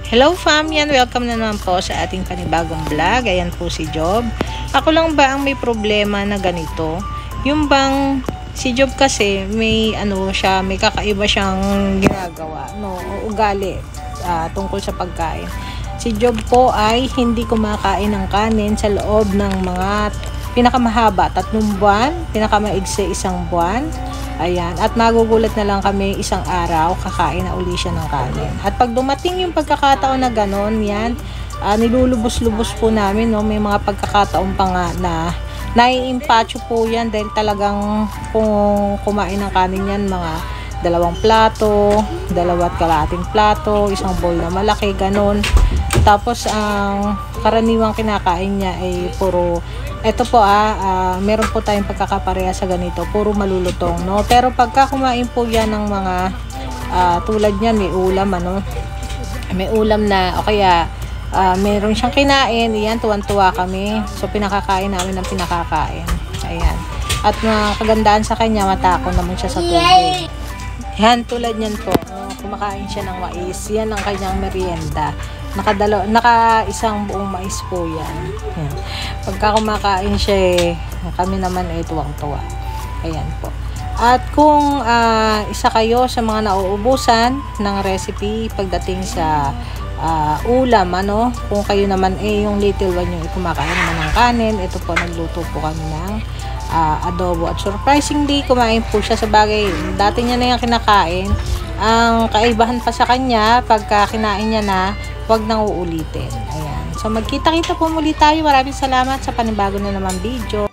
Hello fam, yan, welcome na naman po sa ating panibagong vlog. Ayan po si Job. Ako lang ba ang may problema na ganito? Yung bang si Job kasi may siya, may kakaiba siyang ginagawa, ugali tungkol sa pagkain. Si Job po ay hindi kumakain ng kanin sa loob ng mga pinakamahaba 3 buwan, pinakamaigsi 1 buwan. Ayan, at magugulat na lang kami isang araw, kakain na uli siya ng kanin. At pag dumating yung pagkakataon na ganon, yan, nilulubos-lubos po namin, may mga pagkakataon pa nga na naiimpacho po yan dahil talagang kung kumain ng kanin yan, mga 2 plato, 2.5 plato, 1 bowl na malaki, ganon. Tapos ang karaniwang kinakain niya ay puro, eto po meron po tayong pagkakapareha sa ganito, puro malulutong, pero pagka kumain po yan ng mga tulad niyan, may ulam, may ulam na, o kaya meron siyang kinain, yan, tuwan-tuwa kami, so pinakakain namin ng pinakakain. Ayan, at kagandahan sa kanya, matako naman siya sa tubig. Yan, tulad niyan po, kumakain siya ng mais, yan ang kanyang merienda. Naka 1 buong mais po yan. Yan. Pagka kumakain siya, kami naman ay tuwang-tuwa. Ayan po. At kung isa kayo sa mga nauubusan ng recipe pagdating sa ulam, kung kayo naman yung little one yung kumakain naman ng kanin, ito po, nagluto po kami ng adobo. At surprisingly, kumain po siya, sa bagay, dati niya na yung kinakain. Ang kaibahan pa sa kanya, pagka kinain niya na, huwag nang uulitin. Ayan. So, magkita-kita po muli tayo. Maraming salamat sa panibago na naman video.